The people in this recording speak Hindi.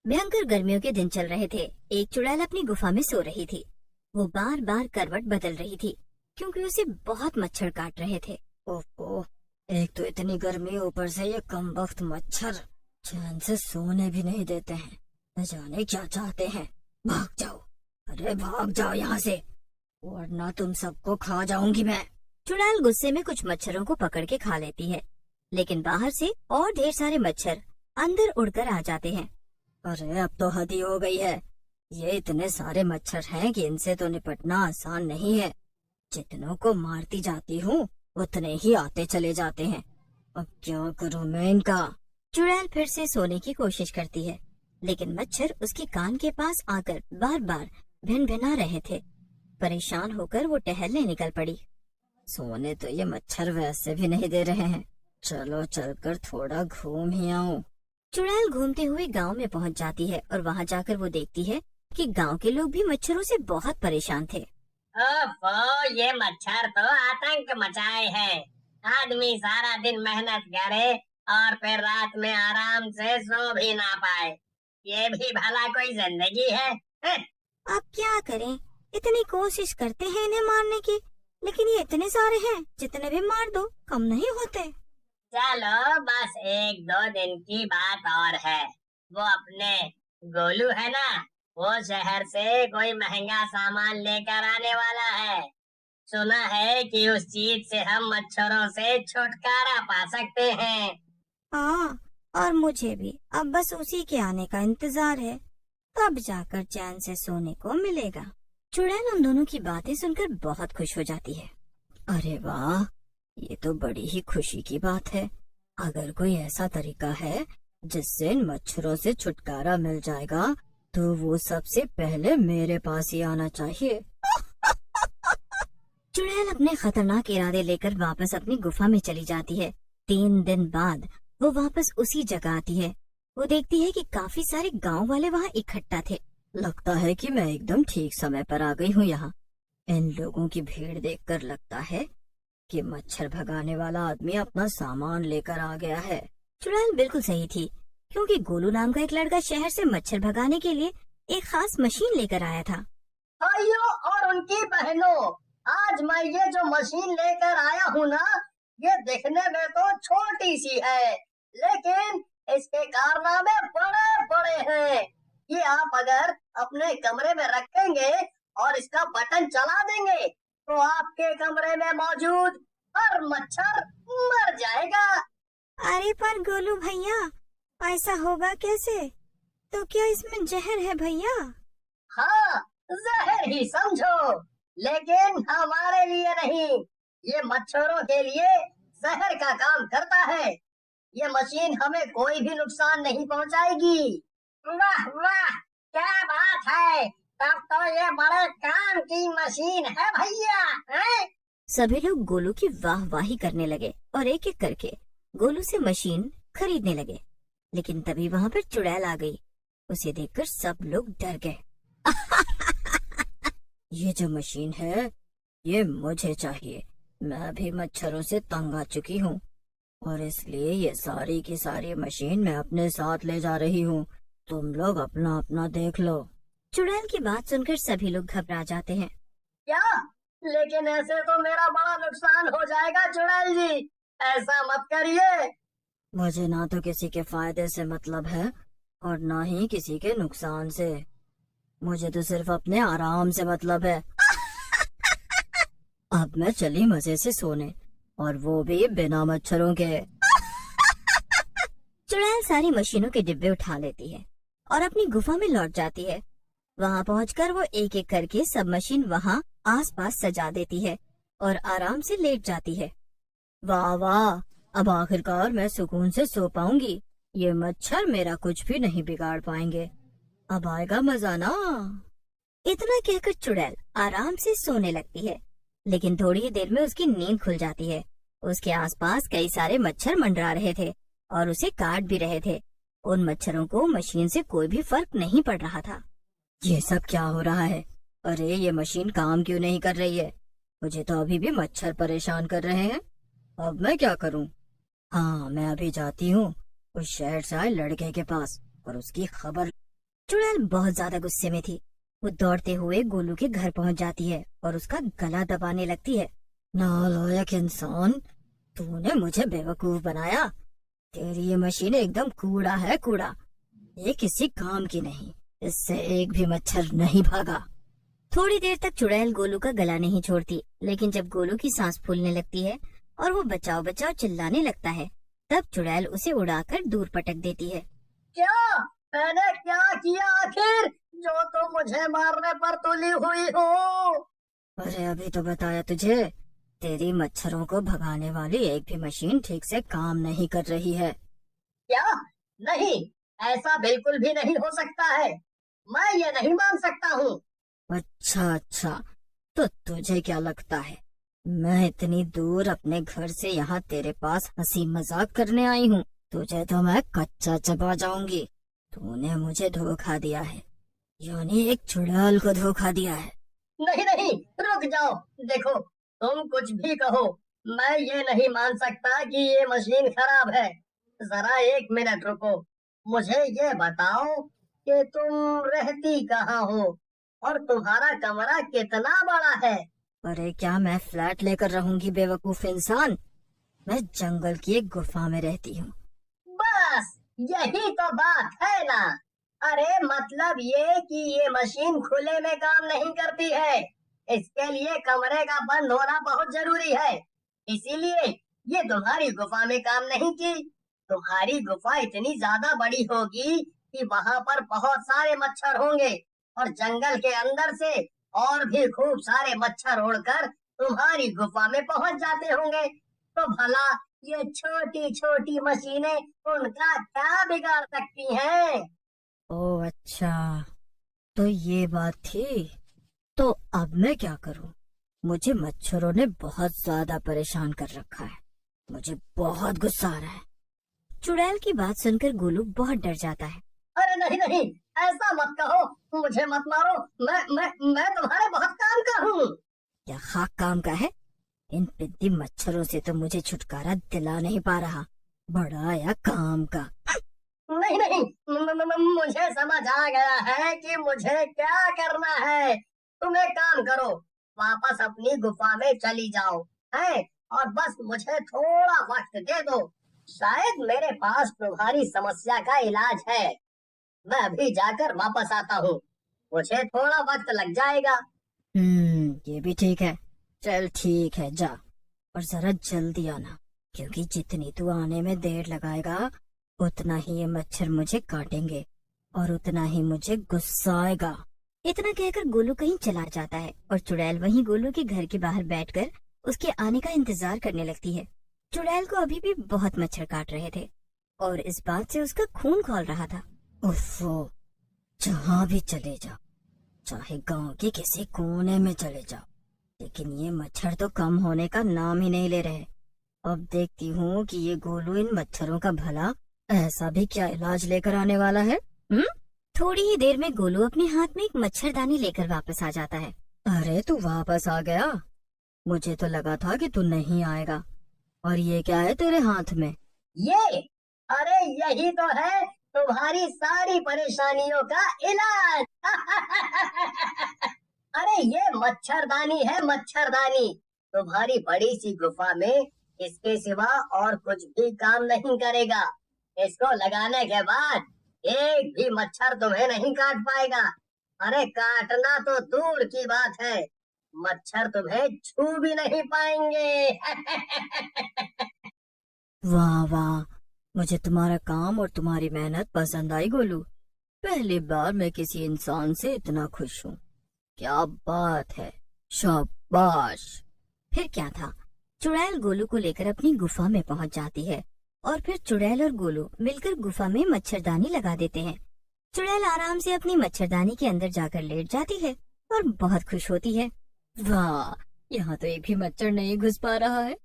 भयंकर गर्मियों के दिन चल रहे थे। एक चुड़ैल अपनी गुफा में सो रही थी। वो बार बार करवट बदल रही थी क्योंकि उसे बहुत मच्छर काट रहे थे। ओह, एक तो इतनी गर्मी, ऊपर से ये कमबख्त मच्छर चैन से सोने भी नहीं देते हैं। न जाने क्या चाहते हैं। भाग जाओ, अरे भाग जाओ यहाँ से, वरना तुम सबको खा जाऊंगी मैं। चुड़ैल गुस्से में कुछ मच्छरों को पकड़ के खा लेती है, लेकिन बाहर से और ढेर सारे मच्छर अंदर उड़कर आ जाते हैं। अरे अब तो हद ही हो गई है। ये इतने सारे मच्छर हैं कि इनसे तो निपटना आसान नहीं है। जितनों को मारती जाती हूँ उतने ही आते चले जाते हैं। अब क्या करूँ मैं इनका। चुड़ैल फिर से सोने की कोशिश करती है, लेकिन मच्छर उसके कान के पास आकर बार बार भिनभिना रहे थे। परेशान होकर वो टहलने निकल पड़ी। सोने तो ये मच्छर वैसे भी नहीं दे रहे हैं। चलो चलकर थोड़ा घूम ही आऊं। चुड़ैल घूमते हुए गांव में पहुंच जाती है और वहां जाकर वो देखती है कि गांव के लोग भी मच्छरों से बहुत परेशान थे। ओफो, ये मच्छर तो आतंक मचाए हैं। आदमी सारा दिन मेहनत करे और फिर रात में आराम से सो भी ना पाए। ये भी भला कोई जिंदगी है? अब क्या करें, इतनी कोशिश करते हैं इन्हें मारने की, लेकिन ये इतने सारे हैं, जितने भी मार दो कम नहीं होते। चलो बस 1-2 दिन की बात और है। वो अपने गोलू है ना, वो शहर से कोई महंगा सामान लेकर आने वाला है। सुना है कि उस चीज से हम मच्छरों से छुटकारा पा सकते हैं। हाँ, और मुझे भी अब बस उसी के आने का इंतजार है, तब जाकर चैन से सोने को मिलेगा। चुड़ैल उन दोनों की बातें सुनकर बहुत खुश हो जाती है। अरे वाह, ये तो बड़ी ही खुशी की बात है। अगर कोई ऐसा तरीका है जिससे इन मच्छरों से छुटकारा मिल जाएगा तो वो सबसे पहले मेरे पास ही आना चाहिए। चुड़ैल अपने खतरनाक इरादे लेकर वापस अपनी गुफा में चली जाती है। 3 दिन बाद वो वापस उसी जगह आती है। वो देखती है कि काफी सारे गांव वाले वहाँ इकट्ठा थे। लगता है कि मैं एकदम ठीक समय पर आ गई हूँ यहाँ। इन लोगों की भीड़ देखकर लगता है कि मच्छर भगाने वाला आदमी अपना सामान लेकर आ गया है। चुड़ैल बिल्कुल सही थी, क्योंकि गोलू नाम का एक लड़का शहर से मच्छर भगाने के लिए एक खास मशीन लेकर आया था। भाइयों और उनकी बहनों, आज मैं ये जो मशीन लेकर आया हूँ ना, ये दिखने में तो छोटी सी है, लेकिन इसके कारनामे बड़े बड़े हैं। ये आप अगर अपने कमरे में रखेंगे और इसका बटन चला देंगे तो आपके कमरे में मौजूद हर मच्छर मर जाएगा। अरे पर गोलू भैया, ऐसा होगा कैसे? तो क्या इसमें जहर है भैया? हाँ, जहर ही समझो, लेकिन हमारे लिए नहीं, ये मच्छरों के लिए जहर का काम करता है। ये मशीन हमें कोई भी नुकसान नहीं पहुंचाएगी। वाह वाह, क्या बात है, तब तो ये बड़े काम की मशीन है भैया, हैं? सभी लोग गोलू की वाहवाही करने लगे और एक एक करके गोलू से मशीन खरीदने लगे। लेकिन तभी वहाँ पर चुड़ैल आ गई। उसे देखकर सब लोग डर गए। ये जो मशीन है ये मुझे चाहिए। मैं भी मच्छरों से तंग आ चुकी हूँ और इसलिए ये सारी की सारी मशीन मैं अपने साथ ले जा रही हूँ। तुम लोग अपना अपना देख लो। चुड़ैल की बात सुनकर सभी लोग घबरा जाते हैं। क्या? लेकिन ऐसे तो मेरा बड़ा नुकसान हो जाएगा चुड़ैल जी, ऐसा मत करिए। मुझे ना तो किसी के फायदे से मतलब है और ना ही किसी के नुकसान से। मुझे तो सिर्फ अपने आराम से मतलब है। अब मैं चली मजे से सोने, और वो भी बिना मच्छरों के। चुड़ैल सारी मशीनों के डिब्बे उठा लेती है और अपनी गुफा में लौट जाती है। वहाँ पहुंचकर वो एक एक करके सब मशीन वहाँ आसपास सजा देती है और आराम से लेट जाती है। वाह वाह, अब आखिरकार मैं सुकून से सो पाऊंगी। ये मच्छर मेरा कुछ भी नहीं बिगाड़ पाएंगे। अब आएगा मजा ना। इतना कहकर चुड़ैल आराम से सोने लगती है, लेकिन थोड़ी ही देर में उसकी नींद खुल जाती है। उसके आसपास कई सारे मच्छर मंडरा रहे थे और उसे काट भी रहे थे। उन मच्छरों को मशीन से कोई भी फर्क नहीं पड़ रहा था। ये सब क्या हो रहा है? अरे ये मशीन काम क्यों नहीं कर रही है? मुझे तो अभी भी मच्छर परेशान कर रहे हैं। अब मैं क्या करूं? हाँ, मैं अभी जाती हूँ उस शहर से आए लड़के के पास और उसकी खबर चुड़ैल बहुत ज्यादा गुस्से में थी। वो दौड़ते हुए गोलू के घर पहुंच जाती है और उसका गला दबाने लगती है। नालायक इंसान, तूने मुझे बेवकूफ बनाया। तेरी ये मशीन एकदम कूड़ा है, कूड़ा। ये किसी काम की नहीं। इससे एक भी मच्छर नहीं भागा। थोड़ी देर तक चुड़ैल गोलू का गला नहीं छोड़ती, लेकिन जब गोलू की सांस फूलने लगती है और वो बचाओ बचाओ चिल्लाने लगता है, तब चुड़ैल उसे उड़ाकर दूर पटक देती है। क्या मैंने क्या किया आखिर, जो तुम मुझे मारने पर तुली हुई हो? अरे अभी तो बताया तुझे, तेरी मच्छरों को भगाने वाली एक भी मशीन ठीक से काम नहीं कर रही है। क्या? नहीं, ऐसा बिल्कुल भी नहीं हो सकता है। मैं ये नहीं मान सकता हूँ। अच्छा, तो तुझे क्या लगता है मैं इतनी दूर अपने घर से यहाँ तेरे पास हंसी मजाक करने आई हूँ? तुझे तो मैं कच्चा चबा जाऊंगी। तूने मुझे धोखा दिया है, यानी एक चुड़ैल को धोखा दिया है। नहीं नहीं, रुक जाओ। देखो, तुम कुछ भी कहो, मैं ये नहीं मान सकता कि ये मशीन खराब है। जरा एक मिनट रुको, मुझे ये बताओ कि तुम रहती कहाँ हो और तुम्हारा कमरा कितना बड़ा है? अरे क्या मैं फ्लैट लेकर रहूंगी बेवकूफ इंसान? मैं जंगल की एक गुफा में रहती हूँ। बस यही तो बात है ना। अरे मतलब ये कि ये मशीन खुले में काम नहीं करती है। इसके लिए कमरे का बंद होना बहुत जरूरी है। इसीलिए ये तुम्हारी गुफा में काम नहीं की। तुम्हारी गुफा इतनी ज्यादा बड़ी होगी कि वहां पर बहुत सारे मच्छर होंगे और जंगल के अंदर से और भी खूब सारे मच्छर उड़कर तुम्हारी गुफा में पहुंच जाते होंगे। तो भला ये छोटी छोटी मशीनें उनका क्या बिगाड़ सकती हैं? ओह अच्छा, तो ये बात थी। तो अब मैं क्या करूं? मुझे मच्छरों ने बहुत ज्यादा परेशान कर रखा है। मुझे बहुत गुस्सा आ रहा है। चुड़ैल की बात सुनकर गोलू बहुत डर जाता है। अरे नहीं नहीं, ऐसा मत कहो, मुझे मत मारो। मैं तुम्हारे बहुत काम का हूँ। क्या खाक काम का है? इन पिद्दी मच्छरों से तो मुझे छुटकारा दिला नहीं पा रहा, बड़ा या काम का। नहीं नहीं, मुझे समझ आ गया है कि मुझे क्या करना है। तुम एक काम करो, वापस अपनी गुफा में चली जाओ है, और बस मुझे थोड़ा वक्त दे दो। शायद मेरे पास तुम्हारी समस्या का इलाज है। मैं अभी जाकर वापस आता हूँ। मुझे थोड़ा वक्त लग जाएगा। ये भी ठीक है। चल ठीक है, जा, और जरा जल्दी आना, क्योंकि जितनी तू आने में देर लगाएगा उतना ही ये मच्छर मुझे काटेंगे और उतना ही मुझे गुस्सा आएगा। इतना कहकर गोलू कहीं चला जाता है और चुड़ैल वहीं गोलू के घर के बाहर बैठकर उसके आने का इंतजार करने लगती है। चुड़ैल को अभी भी बहुत मच्छर काट रहे थे और इस बात से उसका खून खौल रहा था। उफ़ो, जहाँ भी चले जाओ, चाहे गांव के किसी कोने में चले जाओ, लेकिन ये मच्छर तो कम होने का नाम ही नहीं ले रहे। अब देखती हूँ कि ये गोलू इन मच्छरों का भला ऐसा भी क्या इलाज लेकर आने वाला है। थोड़ी ही देर में गोलू अपने हाथ में एक मच्छरदानी लेकर वापस आ जाता है। अरे तू वापस आ गया? मुझे तो लगा था कि तू नहीं आएगा। और ये क्या है तेरे हाथ में? ये, अरे यही तो है तुम्हारी सारी परेशानियों का इलाज। अरे ये मच्छरदानी है, मच्छरदानी। तुम्हारी बड़ी सी गुफा में इसके सिवा और कुछ भी काम नहीं करेगा। इसको लगाने के बाद एक भी मच्छर तुम्हें नहीं काट पाएगा। अरे काटना तो दूर की बात है, मच्छर तुम्हें छू भी नहीं पाएंगे। वाह वाह, मुझे तुम्हारा काम और तुम्हारी मेहनत पसंद आई गोलू। पहली बार मैं किसी इंसान से इतना खुश हूँ। क्या बात है, शाबाश। फिर क्या था, चुड़ैल गोलू को लेकर अपनी गुफा में पहुंच जाती है और फिर चुड़ैल और गोलू मिलकर गुफा में मच्छरदानी लगा देते हैं। चुड़ैल आराम से अपनी मच्छरदानी के अंदर जाकर लेट जाती है और बहुत खुश होती है। वाह, यहाँ तो एक भी मच्छर नहीं घुस पा रहा है।